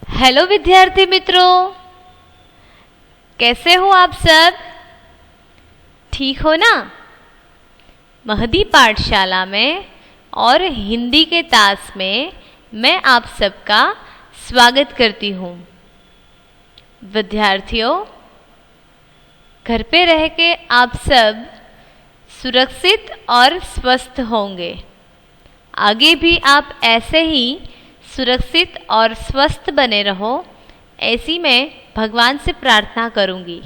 Hello विद्यार्थी मित्रों, कैसे हो आप सब? ठीक हो ना? महदी पाठशाला में और हिंदी के तास में मैं आप सबका स्वागत करती हूँ। विद्यार्थियों, घर पे रह के आप सब सुरक्षित और स्वस्थ होंगे। आगे भी आप ऐसे ही सुरक्षित और स्वस्थ बने रहो, ऐसी मैं भगवान से प्रार्थना करूंगी।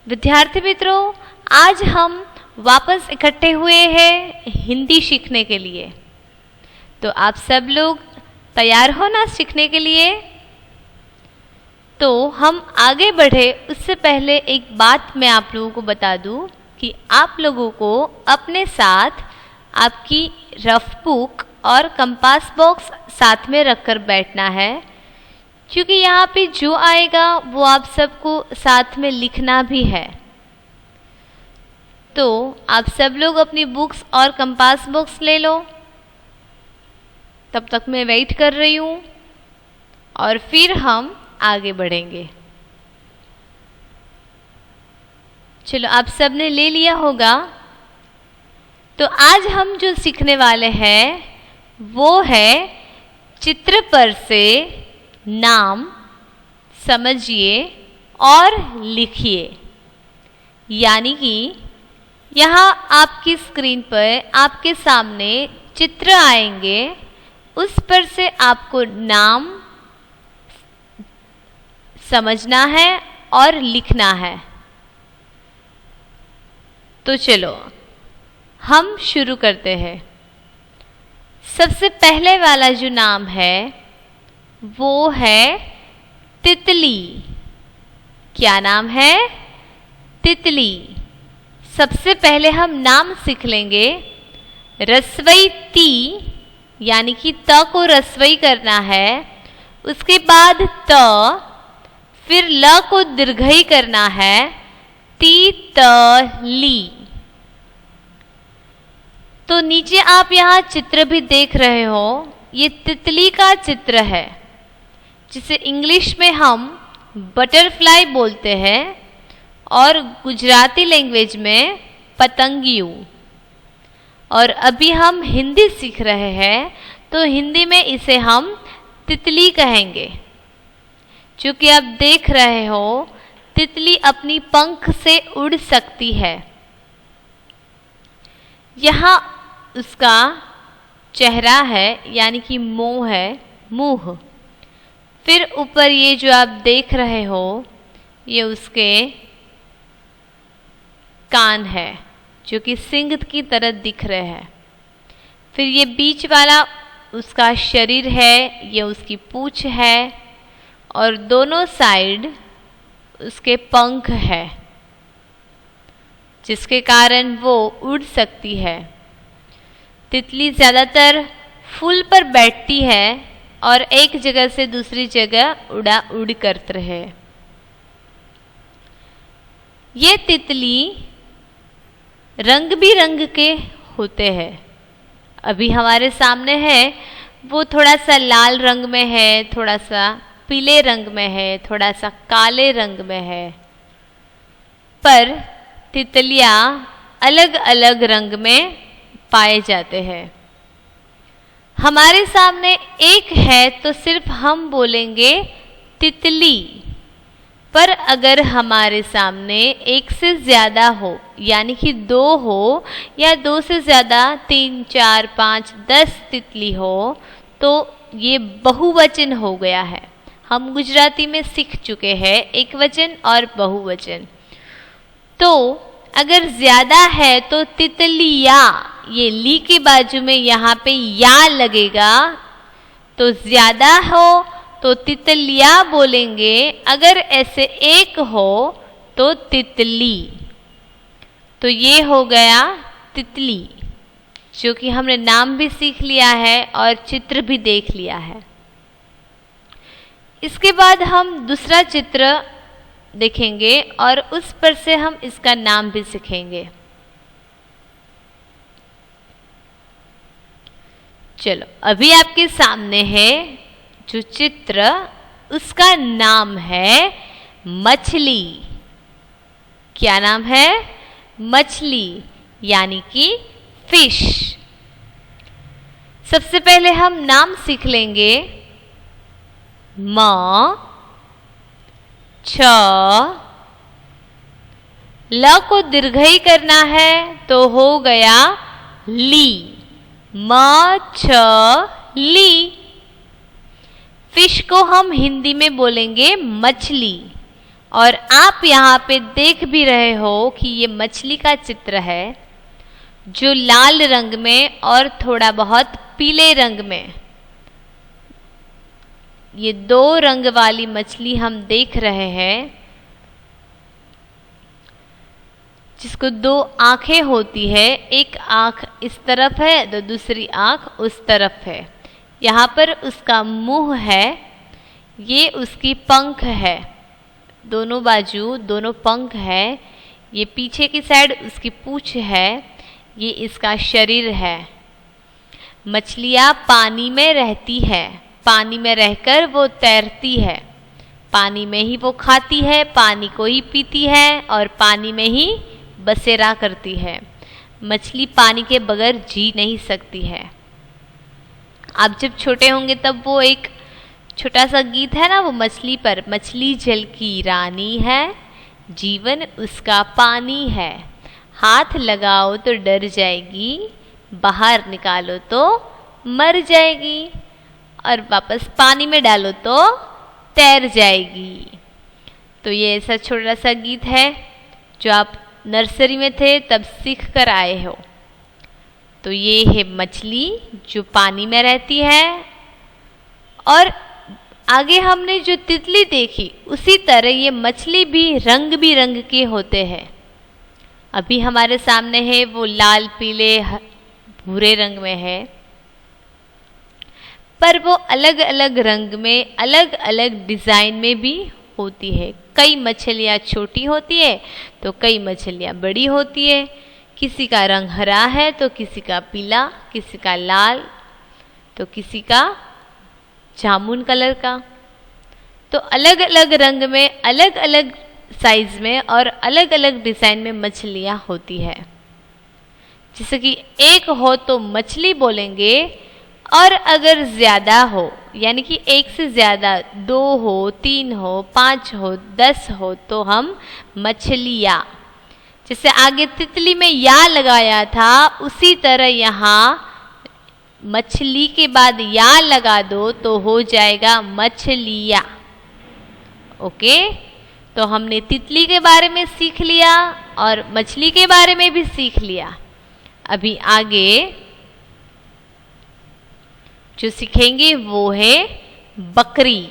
विद्यार्थी मित्रों, आज हम वापस इकट्ठे हुए हैं हिंदी सीखने के लिए। तो आप सब लोग तैयार हो ना सीखने के लिए? तो हम आगे बढ़े उससे पहले एक बात मैं आप लोगों को बता दूं कि आप लोगों को अपने साथ आपकी रफ बुक और कंपास बॉक्स साथ में रखकर बैठना है, क्योंकि यहाँ पे जो आएगा वो आप सबको साथ में लिखना भी है। तो आप सब लोग अपनी बुक्स और कंपास बॉक्स ले लो। तब तक मैं वेट कर रही हूँ और फिर हम आगे बढ़ेंगे। चलो, आप सब ने ले लिया होगा। तो आज हम जो सीखने वाले हैं वो है चित्र पर से नाम समझिए और लिखिए। यानी कि यहाँ आपकी स्क्रीन पर आपके सामने चित्र आएंगे, उस पर से आपको नाम समझना है और लिखना है। तो चलो हम शुरू करते हैं। सबसे पहले वाला जो नाम है वो है तितली। क्या नाम है? तितली। सबसे पहले हम नाम सीख लेंगे। रस्वई ती, यानी कि त को रस्वई करना है, उसके बाद त, फिर ल को दीर्घई करना है, ती त ली। तो नीचे आप यहाँ चित्र भी देख रहे हो, ये तितली का चित्र है, जिसे इंग्लिश में हम बटरफ्लाई बोलते हैं और गुजराती लैंग्वेज में पतंगियू। और अभी हम हिंदी सीख रहे हैं, तो हिंदी में इसे हम तितली कहेंगे। जो कि आप देख रहे हो, तितली अपनी पंख से उड़ सकती है। यहाँ उसका चेहरा है, यानी कि मुंह। फिर ऊपर ये जो आप देख रहे हो, ये उसके कान है, जो कि सिंह की तरह दिख रहे हैं। फिर ये बीच वाला उसका शरीर है, ये उसकी पूंछ है, और दोनों साइड उसके पंख है, जिसके कारण वो उड़ सकती है। तितली ज़्यादातर फूल पर बैठती है और एक जगह से दूसरी जगह उड़ करते रहे। ये तितली रंग बिरंग के होते हैं। अभी हमारे सामने है, वो थोड़ा सा लाल रंग में है, थोड़ा सा पीले रंग में है, थोड़ा सा काले रंग में है। पर तितलियाँ अलग अलग रंग में पाए जाते हैं। हमारे सामने एक है तो सिर्फ हम बोलेंगे तितली। पर अगर हमारे सामने एक से ज़्यादा हो, यानी कि 2 हो या 2 से ज़्यादा, 3, 4, 5, 10 तितली हो, तो ये बहुवचन हो गया है। हम गुजराती में सीख चुके हैं एक वचन और बहुवचन। तो अगर ज़्यादा है तो तितलिया, ये ली के बाजू में यहाँ पे या लगेगा, तो ज़्यादा हो तो तितलिया बोलेंगे। अगर ऐसे एक हो तो तितली। तो ये हो गया तितली, जो कि हमने नाम भी सीख लिया है और चित्र भी देख लिया है। इसके बाद हम दूसरा चित्र देखेंगे और उस पर से हम इसका नाम भी सीखेंगे। चलो, अभी आपके सामने है जो चित्र उसका नाम है मछली। क्या नाम है? मछली, यानी कि फिश। सबसे पहले हम नाम सीख लेंगे। म, छ, ल को दीर्घई करना है तो हो गया ली। म, छ, ली। फिश को हम हिंदी में बोलेंगे मछली। और आप यहाँ पे देख भी रहे हो कि ये मछली का चित्र है, जो लाल रंग में और थोड़ा बहुत पीले रंग में, ये दो रंग वाली मछली हम देख रहे हैं, जिसको दो आंखें होती है। एक आंख इस तरफ है तो दूसरी आंख उस तरफ है। यहाँ पर उसका मुंह है, ये उसकी पंख है, दोनों बाजू दोनों पंख है। ये पीछे की साइड उसकी पूंछ है, ये इसका शरीर है। मछलियाँ पानी में रहती है, पानी में रहकर वो तैरती है, पानी में ही वो खाती है, पानी को ही पीती है और पानी में ही बसेरा करती है। मछली पानी के बगैर जी नहीं सकती है। आप जब छोटे होंगे तब वो एक छोटा सा गीत है ना, वो मछली पर, मछली जल की रानी है, जीवन उसका पानी है, हाथ लगाओ तो डर जाएगी, बाहर निकालो तो मर जाएगी, और वापस पानी में डालो तो तैर जाएगी। तो ये ऐसा छोटा सा गीत है जो आप नर्सरी में थे तब सीख कर आए हो। तो ये है मछली जो पानी में रहती है। और आगे हमने जो तितली देखी, उसी तरह ये मछली भी रंग बिरंग के होते हैं। अभी हमारे सामने है वो लाल, पीले, भूरे रंग में है, पर वो अलग अलग रंग में, अलग अलग डिजाइन में भी होती है। कई मछलियाँ छोटी होती है तो कई मछलियाँ बड़ी होती है। किसी का रंग हरा है तो किसी का पीला, किसी का लाल तो किसी का जामुन कलर का। तो अलग अलग रंग में, अलग अलग साइज में और अलग अलग डिजाइन में मछलियाँ होती है। जैसे कि एक हो तो मछली बोलेंगे, और अगर ज्यादा हो, यानी कि एक से ज्यादा, 2 हो, 3 हो, 5 हो, 10 हो, तो हम मछलियाँ। जैसे आगे तितली में या लगाया था, उसी तरह यहाँ मछली के बाद या लगा दो तो हो जाएगा मछलियाँ। ओके, तो हमने तितली के बारे में सीख लिया और मछली के बारे में भी सीख लिया। अभी आगे जो सीखेंगे वो है बकरी।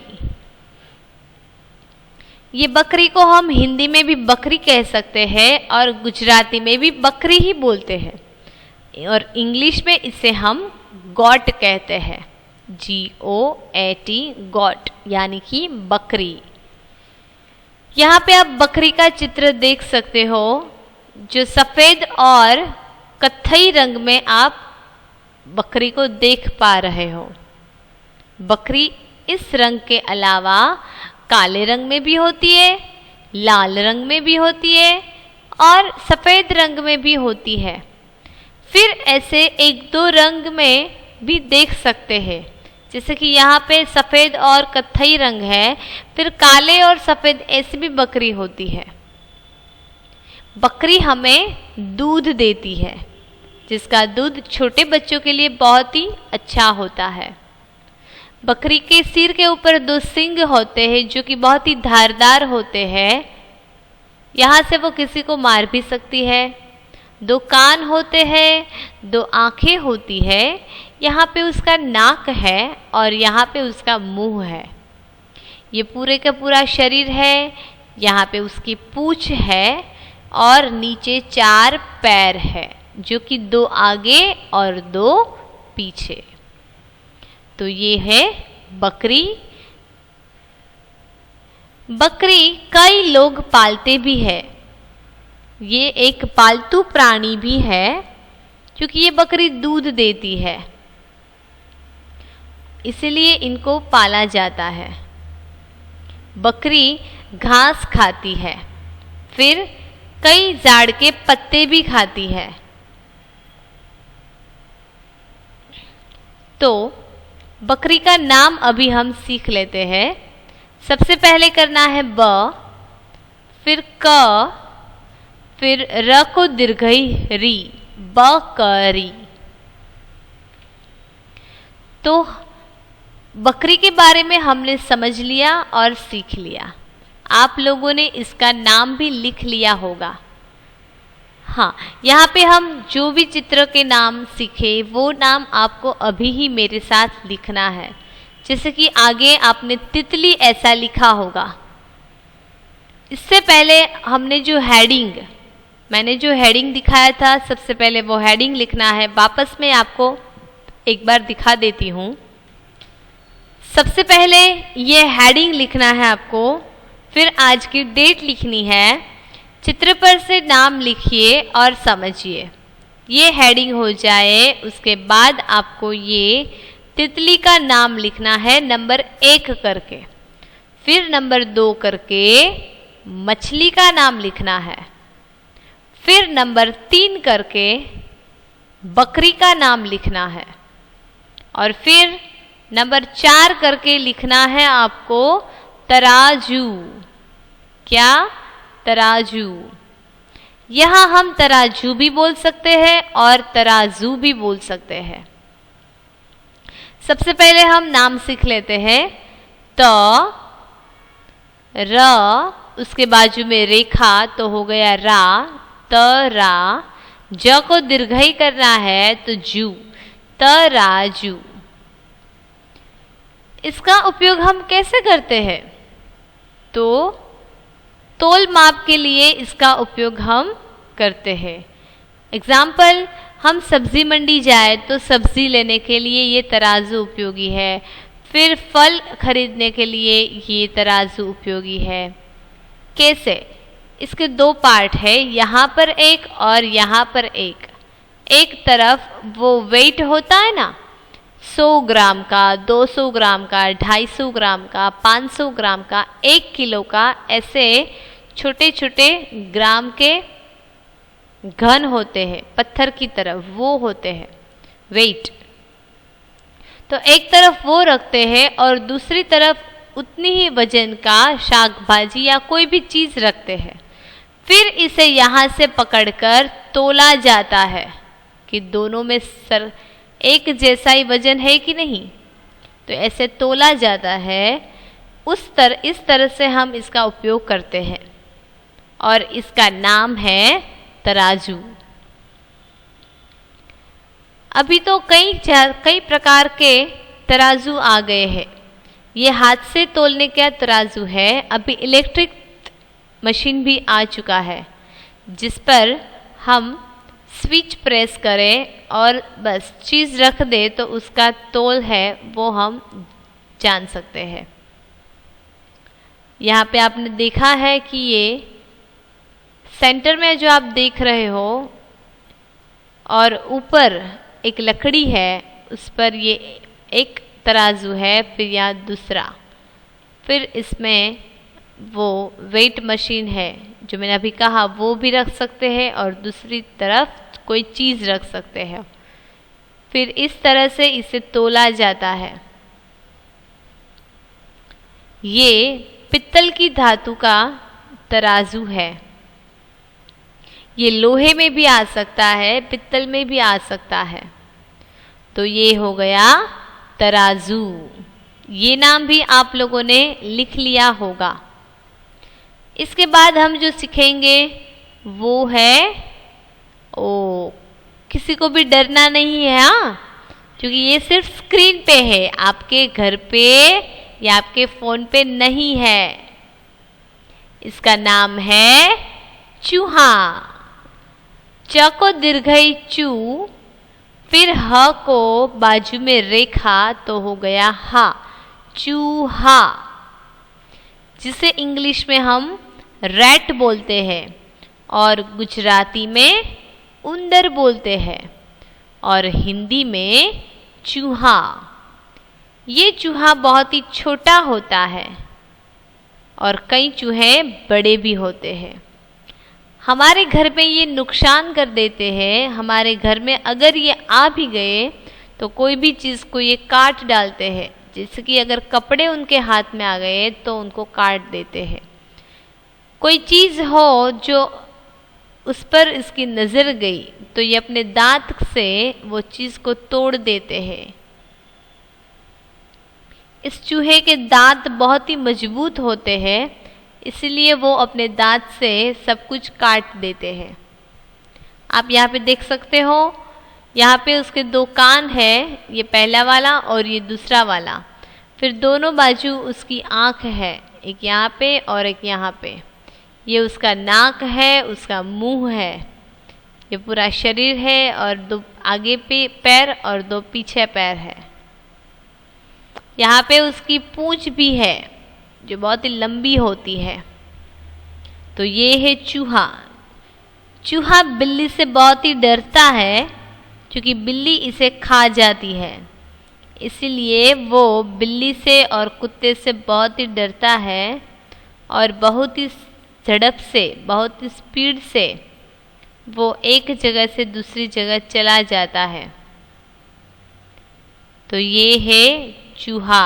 ये बकरी को हम हिंदी में भी बकरी कह सकते हैं और गुजराती में भी बकरी ही बोलते हैं, और इंग्लिश में इसे हम गॉट कहते हैं, GOAT, गॉट, यानी कि बकरी। यहाँ पे आप बकरी का चित्र देख सकते हो, जो सफेद और कत्थई रंग में आप बकरी को देख पा रहे हो। बकरी इस रंग के अलावा काले रंग में भी होती है, लाल रंग में भी होती है और सफेद रंग में भी होती है। फिर ऐसे 1-2 रंग में भी देख सकते हैं, जैसे कि यहाँ पे सफेद और कत्थई रंग है, फिर काले और सफेद ऐसी भी बकरी होती है। बकरी हमें दूध देती है, जिसका दूध छोटे बच्चों के लिए बहुत ही अच्छा होता है। बकरी के सिर के ऊपर 2 सींग होते हैं जो कि बहुत ही धारदार होते हैं, यहाँ से वो किसी को मार भी सकती है। 2 कान होते हैं, 2 आंखें होती है, यहाँ पे उसका नाक है और यहाँ पे उसका मुंह है। ये पूरे का पूरा शरीर है, यहाँ पे उसकी पूंछ है और नीचे 4 पैर है, जो कि 2 आगे और 2 पीछे। तो ये है बकरी। बकरी कई लोग पालते भी है, ये एक पालतू प्राणी भी है, क्योंकि ये बकरी दूध देती है। इसलिए इनको पाला जाता है। बकरी घास खाती है, फिर कई झाड़ के पत्ते भी खाती है। तो बकरी का नाम अभी हम सीख लेते हैं। सबसे पहले करना है ब, फिर क, फिर र को दीर्घई री, बकरी। तो बकरी के बारे में हमने समझ लिया और सीख लिया। आप लोगों ने इसका नाम भी लिख लिया होगा। हाँ, यहाँ पे हम जो भी चित्र के नाम सीखे वो नाम आपको अभी ही मेरे साथ लिखना है। जैसे कि आगे आपने तितली ऐसा लिखा होगा। इससे पहले हमने जो मैंने जो हेडिंग दिखाया था, सबसे पहले वो हेडिंग लिखना है। वापस मैं आपको एक बार दिखा देती हूँ। सबसे पहले ये हेडिंग लिखना है आपको, फिर आज की डेट लिखनी है, चित्र पर से नाम लिखिए और समझिए। ये हेडिंग हो जाए, उसके बाद आपको ये तितली का नाम लिखना है नंबर 1 करके, फिर नंबर 2 करके मछली का नाम लिखना है, फिर नंबर 3 करके बकरी का नाम लिखना है, और फिर नंबर 4 करके लिखना है आपको तराजू। क्या? तराजू। यहाँ हम तराजू भी बोल सकते हैं और तराजू भी बोल सकते हैं। सबसे पहले हम नाम सीख लेते हैं। त, र, उसके बाजू में रेखा तो हो गया रा, तरा। ज को दीर्घई करना है तो जू, तराजू। इसका उपयोग हम कैसे करते हैं? तो तोल माप के लिए इसका उपयोग हम करते हैं। एग्जाम्पल, हम सब्जी मंडी जाए तो सब्जी लेने के लिए ये तराजू उपयोगी है, फिर फल खरीदने के लिए ये तराजू उपयोगी है। कैसे? इसके 2 पार्ट है, यहाँ पर एक और यहाँ पर एक। एक तरफ वो वेट होता है ना, 100 ग्राम का, 200 ग्राम का, 250 ग्राम का, 500 ग्राम का, 1 किलो का, ऐसे छोटे छोटे ग्राम के घन होते हैं, पत्थर की तरफ वो होते हैं वेट। तो एक तरफ वो रखते हैं और दूसरी तरफ उतनी ही वजन का शाक भाजी या कोई भी चीज रखते हैं। फिर इसे यहाँ से पकड़कर तोला जाता है कि दोनों में एक जैसा ही वजन है कि नहीं। तो ऐसे तोला जाता है। इस तरह से हम इसका उपयोग करते हैं और इसका नाम है तराजू। अभी तो कई प्रकार के तराजू आ गए हैं। ये हाथ से तोलने का तराजू है। अभी इलेक्ट्रिक मशीन भी आ चुका है जिस पर हम स्विच प्रेस करें और बस चीज़ रख दे तो उसका तोल है वो हम जान सकते हैं। यहाँ पे आपने देखा है कि ये सेंटर में जो आप देख रहे हो और ऊपर एक लकड़ी है, उस पर ये एक तराजू है, फिर यहाँ दूसरा, फिर इसमें वो वेट मशीन है जो मैंने अभी कहा वो भी रख सकते हैं और दूसरी तरफ कोई चीज़ रख सकते हैं। फिर इस तरह से इसे तोला जाता है। ये पित्तल की धातु का तराजू है। ये लोहे में भी आ सकता है, पित्तल में भी आ सकता है। तो ये हो गया तराजू। ये नाम भी आप लोगों ने लिख लिया होगा। इसके बाद हम जो सीखेंगे वो है किसी को भी डरना नहीं है, हाँ, क्योंकि ये सिर्फ स्क्रीन पे है, आपके घर पे या आपके फोन पे नहीं है। इसका नाम है चूहा। च को दीर्घई चू, फिर ह को बाजू में रेखा तो हो गया हा, चूहा, जिसे इंग्लिश में हम रैट बोलते हैं और गुजराती में उंदर बोलते हैं और हिंदी में चूहा। ये चूहा बहुत ही छोटा होता है और कई चूहे बड़े भी होते हैं। हमारे घर में ये नुकसान कर देते हैं। हमारे घर में अगर ये आ भी गए तो कोई भी चीज़ को ये काट डालते हैं। जैसे कि अगर कपड़े उनके हाथ में आ गए तो उनको काट देते हैं। कोई चीज़ हो जो उस पर इसकी नज़र गई तो ये अपने दांत से वो चीज़ को तोड़ देते हैं। इस चूहे के दांत बहुत ही मजबूत होते हैं, इसलिए वो अपने दांत से सब कुछ काट देते हैं। आप यहाँ पे देख सकते हो, यहाँ पे उसके 2 कान हैं, ये पहला वाला और ये दूसरा वाला। फिर दोनों बाजू उसकी आँख है, एक यहाँ पे और एक यहाँ पे। ये उसका नाक है, उसका मुंह है, ये पूरा शरीर है और 2 आगे पे पैर और 2 पीछे पैर है। यहाँ पे उसकी पूंछ भी है जो बहुत ही लंबी होती है। तो ये है चूहा। चूहा बिल्ली से बहुत ही डरता है क्योंकि बिल्ली इसे खा जाती है, इसलिए वो बिल्ली से और कुत्ते से बहुत ही डरता है और बहुत ही झड़प से, बहुत ही स्पीड से वो एक जगह से दूसरी जगह चला जाता है। तो ये है चूहा।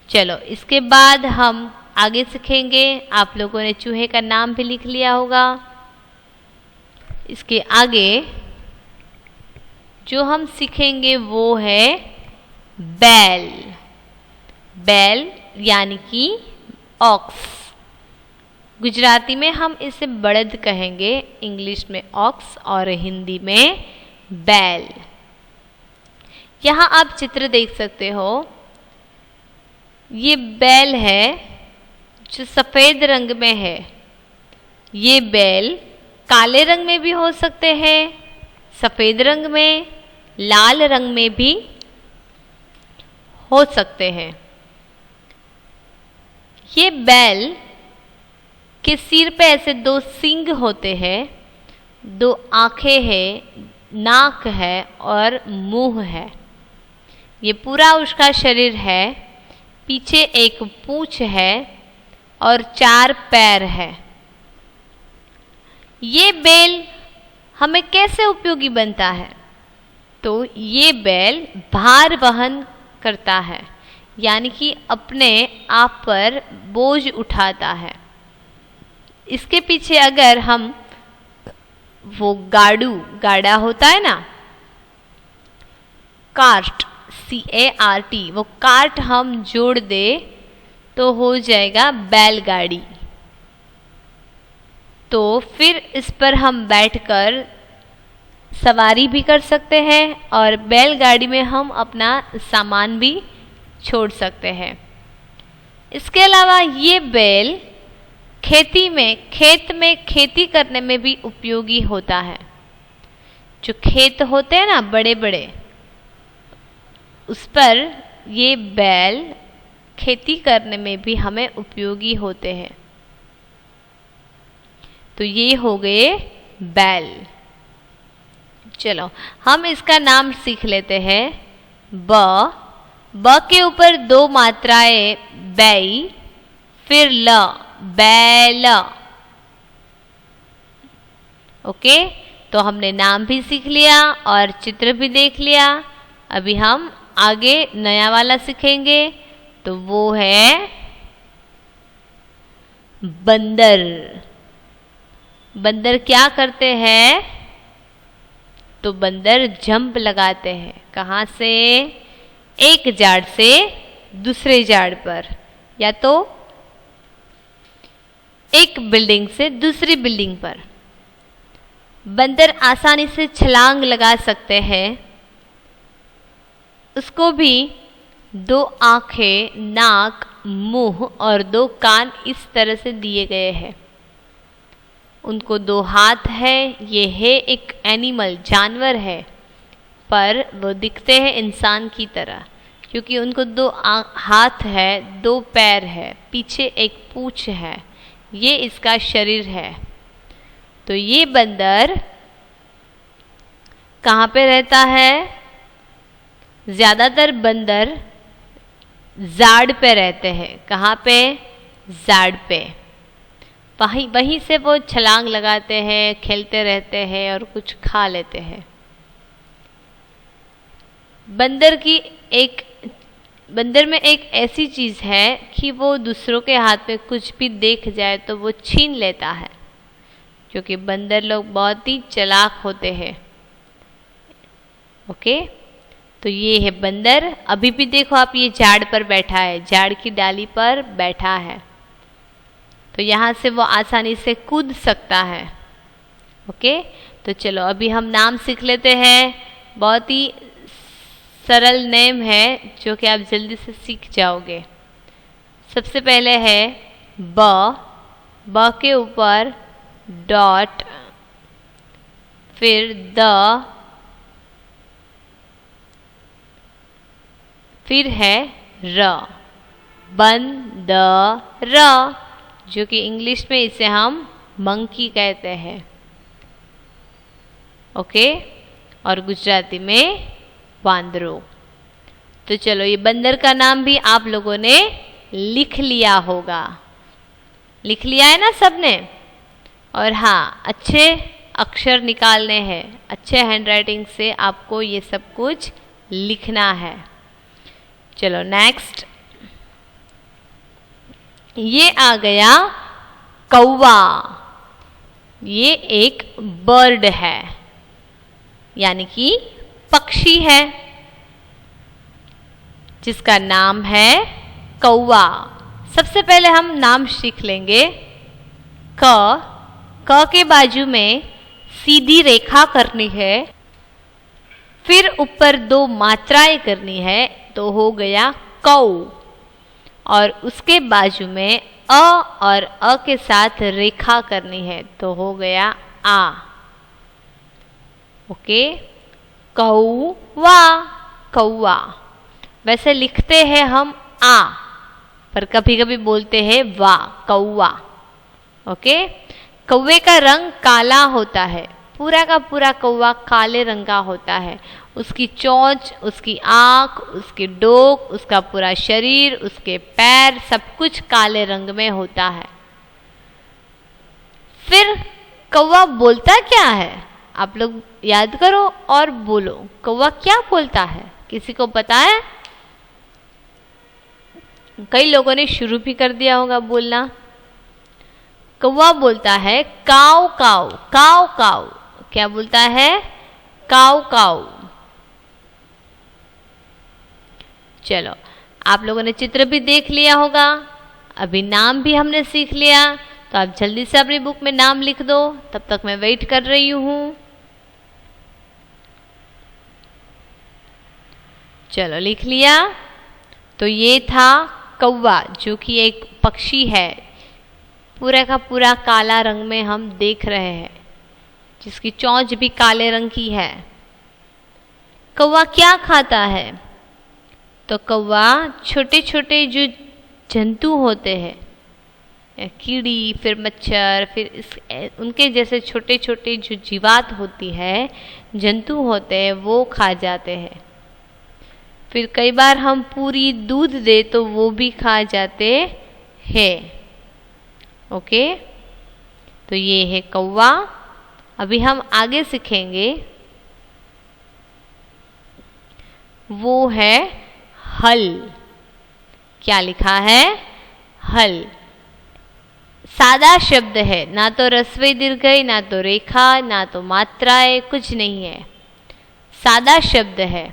चलो इसके बाद हम आगे सीखेंगे। आप लोगों ने चूहे का नाम भी लिख लिया होगा। इसके आगे जो हम सीखेंगे वो है बैल। बैल यानी कि ऑक्स। गुजराती में हम इसे बड़द कहेंगे, इंग्लिश में ऑक्स और हिंदी में बैल। यहाँ आप चित्र देख सकते हो, ये बैल है जो सफ़ेद रंग में है। ये बैल काले रंग में भी हो सकते हैं, सफ़ेद रंग में, लाल रंग में भी हो सकते हैं। ये बैल के सिर पे ऐसे 2 सींग होते हैं, 2 आँखें हैं, नाक है और मुंह है। ये पूरा उसका शरीर है। पीछे एक पूंछ है और 4 पैर है। ये बैल हमें कैसे उपयोगी बनता है? तो ये बैल भार वहन करता है, यानी कि अपने आप पर बोझ उठाता है। इसके पीछे अगर हम वो गाड़ा होता है ना, कार्ट, CART, वो कार्ट हम जोड़ दे तो हो जाएगा बैलगाड़ी। तो फिर इस पर हम बैठकर सवारी भी कर सकते हैं और बैलगाड़ी में हम अपना सामान भी छोड़ सकते हैं। इसके अलावा ये बैल खेत में खेती करने में भी उपयोगी होता है। जो खेत होते हैं ना बड़े बड़े, उस पर ये बैल खेती करने में भी हमें उपयोगी होते हैं। तो ये हो गए बैल। चलो हम इसका नाम सीख लेते हैं। ब के ऊपर 2 मात्राएं बै, फिर ल, बैल। ओके, तो हमने नाम भी सीख लिया और चित्र भी देख लिया। अभी हम आगे नया वाला सीखेंगे, तो वो है बंदर। बंदर क्या करते हैं? तो बंदर जंप लगाते हैं। कहाँ से? एक झाड़ से दूसरे झाड़ पर, या तो एक बिल्डिंग से दूसरी बिल्डिंग पर। बंदर आसानी से छलांग लगा सकते हैं। उसको भी 2 आँखें, नाक, मुंह और 2 कान इस तरह से दिए गए हैं। उनको 2 हाथ है। ये है एक एनिमल, जानवर है, पर वो दिखते हैं इंसान की तरह क्योंकि उनको 2 हाथ है, 2 पैर है, पीछे एक पूंछ है। ये इसका शरीर है। तो ये बंदर कहाँ पे रहता है? ज़्यादातर बंदर झाड़ पे रहते हैं। कहाँ पे? झाड़ पे। वहीं से वो छलांग लगाते हैं, खेलते रहते हैं और कुछ खा लेते हैं। बंदर में एक ऐसी चीज़ है कि वो दूसरों के हाथ में कुछ भी देख जाए तो वो छीन लेता है, क्योंकि बंदर लोग बहुत ही चालाक होते हैं। ओके, तो ये है बंदर। अभी भी देखो आप, ये झाड़ पर बैठा है, झाड़ की डाली पर बैठा है, तो यहाँ से वो आसानी से कूद सकता है। ओके, तो चलो अभी हम नाम सीख लेते हैं। बहुत ही सरल नेम है जो कि आप जल्दी से सीख जाओगे। सबसे पहले है ब के ऊपर डॉट, फिर फिर है र, बंदर, जो कि इंग्लिश में इसे हम मंकी कहते हैं। ओके, और गुजराती में वांदरो। तो चलो, ये बंदर का नाम भी आप लोगों ने लिख लिया होगा। लिख लिया है ना सबने? और हाँ, अच्छे अक्षर निकालने हैं, अच्छे हैंडराइटिंग से आपको ये सब कुछ लिखना है। चलो नेक्स्ट, ये आ गया कौवा। ये एक बर्ड है, यानी कि पक्षी है, जिसका नाम है कौवा। सबसे पहले हम नाम सीख लेंगे। क के बाजू में सीधी रेखा करनी है, फिर ऊपर 2 मात्राएं करनी है, तो हो गया कौ। और उसके बाजू में अ और अ के साथ रेखा करनी है, तो हो गया आ। ओके, कौवा, कौवा। वैसे लिखते हैं हम आ, पर कभी कभी बोलते हैं वा, कौवा। ओके, कौवे का रंग काला होता है, पूरा का पूरा कौवा काले रंग का होता है। उसकी चोंच, उसकी आँख, उसकी डोक, उसका पूरा शरीर, उसके पैर, सब कुछ काले रंग में होता है। फिर कौवा बोलता क्या है? आप लोग याद करो और बोलो, कौवा क्या बोलता है? किसी को पता है? कई लोगों ने शुरू भी कर दिया होगा बोलना। कौवा बोलता है काव काव, काव काव। क्या बोलता है? काव काव। चलो, आप लोगों ने चित्र भी देख लिया होगा, अभी नाम भी हमने सीख लिया, तो आप जल्दी से अपनी बुक में नाम लिख दो, तब तक मैं वेट कर रही हूँ। चलो, लिख लिया? तो ये था कौवा, जो कि एक पक्षी है, पूरा का पूरा काला रंग में हम देख रहे हैं, जिसकी चोंच भी काले रंग की है। कौवा क्या खाता है? तो कौवा छोटे छोटे जो जंतु होते हैं, कीड़ी, फिर मच्छर, फिर उनके जैसे छोटे छोटे जो जीवात होती है, जंतु होते हैं, वो खा जाते हैं। फिर कई बार हम पूरी दूध दे तो वो भी खा जाते हैं। ओके, तो ये है कौवा। अभी हम आगे सीखेंगे, वो है हल। क्या लिखा है? हल। सादा शब्द है, ना तो रस्वई दीर्घई, ना तो रेखा, ना तो मात्राएं, कुछ नहीं है, सादा शब्द है।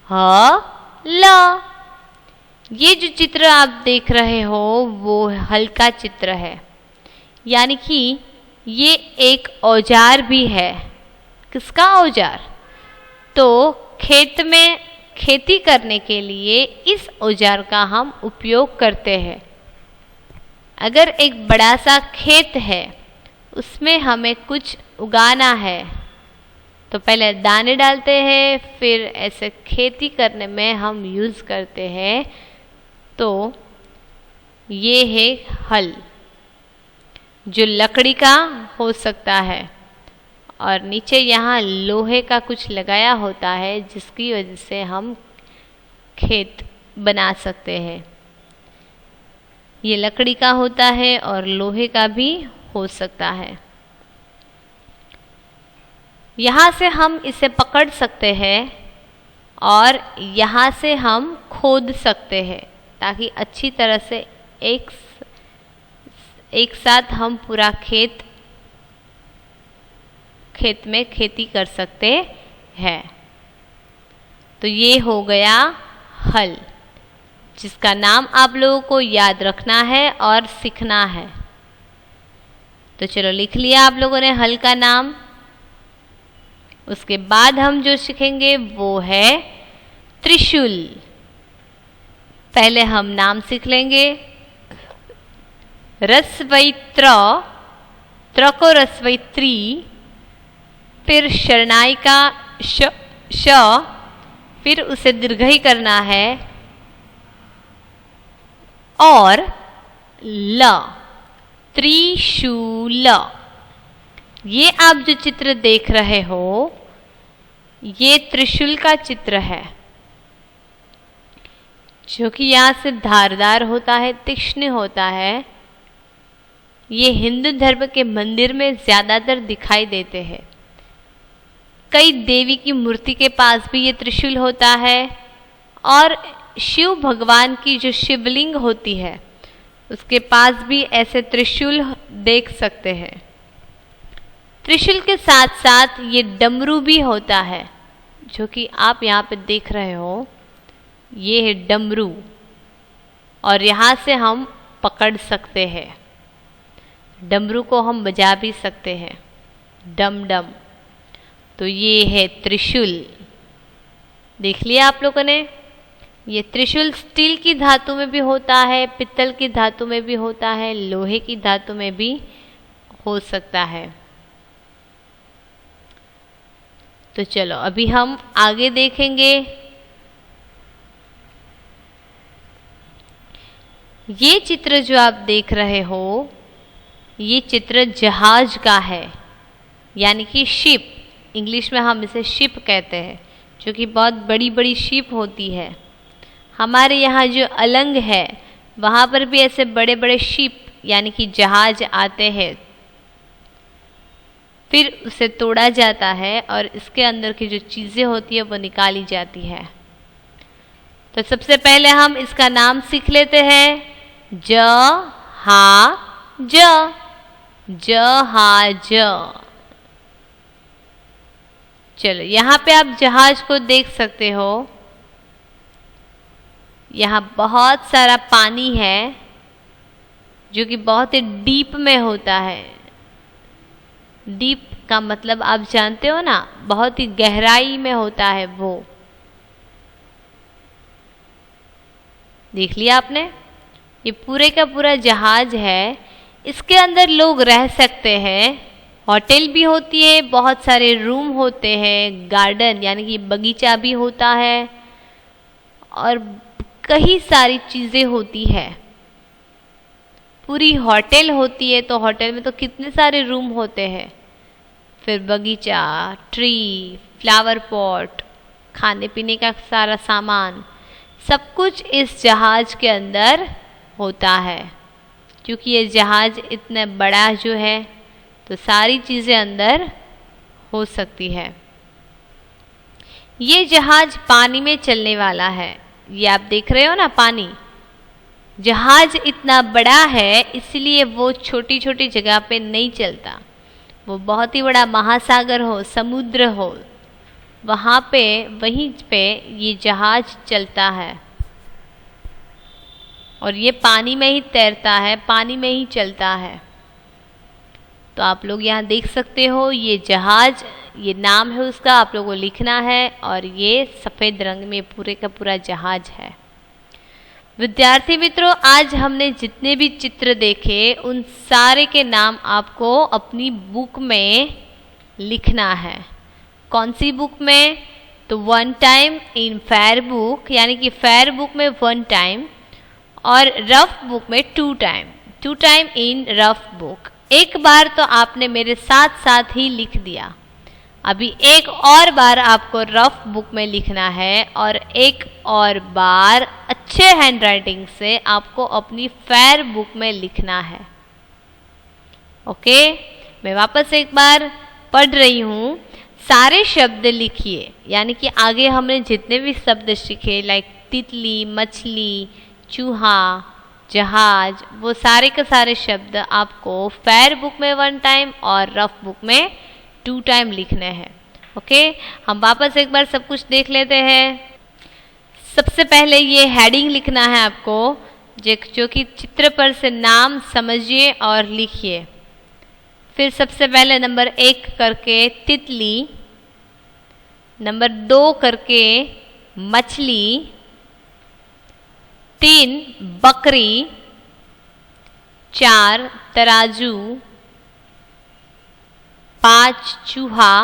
ह ल। ये जो चित्र आप देख रहे हो वो हल का चित्र है, यानी कि ये एक औजार भी है। किसका औजार? तो खेत में खेती करने के लिए इस औजार का हम उपयोग करते हैं। अगर एक बड़ा सा खेत है, उसमें हमें कुछ उगाना है, तो पहले दाने डालते हैं, फिर ऐसे खेती करने में हम यूज़ करते हैं। तो ये है हल, जो लकड़ी का हो सकता है, और नीचे यहाँ लोहे का कुछ लगाया होता है, जिसकी वजह से हम खेत बना सकते हैं। ये लकड़ी का होता है और लोहे का भी हो सकता है। यहाँ से हम इसे पकड़ सकते हैं और यहाँ से हम खोद सकते हैं ताकि अच्छी तरह से एक साथ हम पूरा खेत में खेती कर सकते हैं। तो ये हो गया हल, जिसका नाम आप लोगों को याद रखना है और सीखना है। तो चलो लिख लिया आप लोगों ने हल का नाम। उसके बाद हम जो सीखेंगे वो है त्रिशूल। पहले हम नाम सीख लेंगे। रस्वई त्र को रस्वई त्री, फिर शरणाई का श, फिर उसे दीर्घई करना है और ल, त्रिशूल। ये आप जो चित्र देख रहे हो ये त्रिशूल का चित्र है, जो कि यहाँ से धारदार होता है, तीक्ष्ण होता है। ये हिंदू धर्म के मंदिर में ज्यादातर दिखाई देते हैं। कई देवी की मूर्ति के पास भी ये त्रिशूल होता है और शिव भगवान की जो शिवलिंग होती है उसके पास भी ऐसे त्रिशूल देख सकते हैं। त्रिशूल के साथ साथ ये डमरू भी होता है, जो कि आप यहाँ पे देख रहे हो। ये है डमरू और यहाँ से हम पकड़ सकते हैं। डमरू को हम बजा भी सकते हैं, डम डम। तो ये है त्रिशूल। देख लिया आप लोगों ने। ये त्रिशूल स्टील की धातु में भी होता है, पित्तल की धातु में भी होता है, लोहे की धातु में भी हो सकता है। तो चलो अभी हम आगे देखेंगे। ये चित्र जो आप देख रहे हो ये चित्र जहाज का है, यानी कि शिप। इंग्लिश में हम इसे शिप कहते हैं, जो कि बहुत बड़ी बड़ी शिप होती है। हमारे यहाँ जो अलंग है वहाँ पर भी ऐसे बड़े बड़े शिप यानी कि जहाज आते हैं। फिर उसे तोड़ा जाता है और इसके अंदर की जो चीज़ें होती है वो निकाली जाती है। तो सबसे पहले हम इसका नाम सीख लेते हैं। जहाज। चलो यहाँ पे आप जहाज को देख सकते हो। यहाँ बहुत सारा पानी है जो कि बहुत ही डीप में होता है। डीप का मतलब आप जानते हो ना, बहुत ही गहराई में होता है वो। देख लिया आपने। ये पूरे का पूरा जहाज है। इसके अंदर लोग रह सकते हैं। होटल भी होती है, बहुत सारे रूम होते हैं, गार्डन यानी कि बगीचा भी होता है और कई सारी चीज़ें होती है। पूरी होटल होती है तो होटल में तो कितने सारे रूम होते हैं। फिर बगीचा, ट्री, फ्लावर पॉट, खाने पीने का सारा सामान, सब कुछ इस जहाज के अंदर होता है। क्योंकि ये जहाज इतना बड़ा जो है तो सारी चीज़ें अंदर हो सकती है। ये जहाज पानी में चलने वाला है। ये आप देख रहे हो ना पानी। जहाज इतना बड़ा है इसलिए वो छोटी छोटी जगह पे नहीं चलता। वो बहुत ही बड़ा महासागर हो, समुद्र हो, वहाँ पे वहीं पे ये जहाज चलता है और ये पानी में ही तैरता है, पानी में ही चलता है। तो आप लोग यहाँ देख सकते हो ये जहाज, ये नाम है उसका, आप लोगों को लिखना है। और ये सफ़ेद रंग में पूरे का पूरा जहाज है। विद्यार्थी मित्रों, आज हमने जितने भी चित्र देखे उन सारे के नाम आपको अपनी बुक में लिखना है। कौन सी बुक में? तो one time in fair book, यानी कि फेयर बुक में वन टाइम और रफ बुक में two time in rough book. एक बार तो आपने मेरे साथ साथ ही लिख दिया। अभी एक और बार आपको रफ बुक में लिखना है और एक और बार अच्छे हैंडराइटिंग से आपको अपनी फेयर बुक में लिखना है। ओके, मैं वापस एक बार पढ़ रही हूँ। सारे शब्द लिखिए, यानी कि आगे हमने जितने भी शब्द सीखे लाइक तितली, मछली, चूहा, जहाज, वो सारे के सारे शब्द आपको फेयर बुक में 1 टाइम और रफ बुक में 2 टाइम लिखने हैं। ओके, हम वापस एक बार सब कुछ देख लेते हैं। सबसे पहले ये हेडिंग लिखना है आपको, जो कि चित्र पर से नाम समझिए और लिखिए। फिर सबसे पहले नंबर 1 करके तितली, नंबर 2 करके मछली, 3 बकरी, 4 तराजू, 5 चूहा,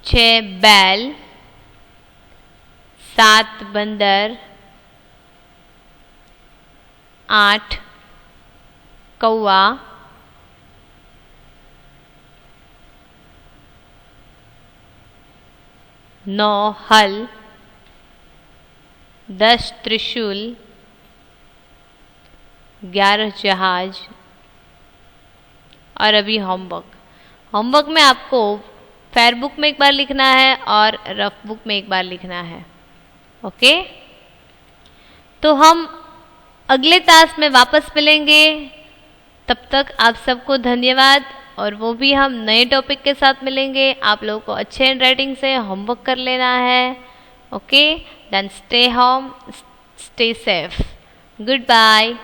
6 बैल, 7 बंदर, 8 कौवा, 9 हल, 10 त्रिशूल, 11 जहाज। और अभी होमवर्क में आपको फेयर बुक में एक बार लिखना है और रफ बुक में एक बार लिखना है। ओके, तो हम अगले टास्क में वापस मिलेंगे। तब तक आप सबको धन्यवाद, और वो भी हम नए टॉपिक के साथ मिलेंगे। आप लोगों को अच्छे हैंडराइटिंग से होमवर्क कर लेना है। Okay, then stay home, stay safe, good bye.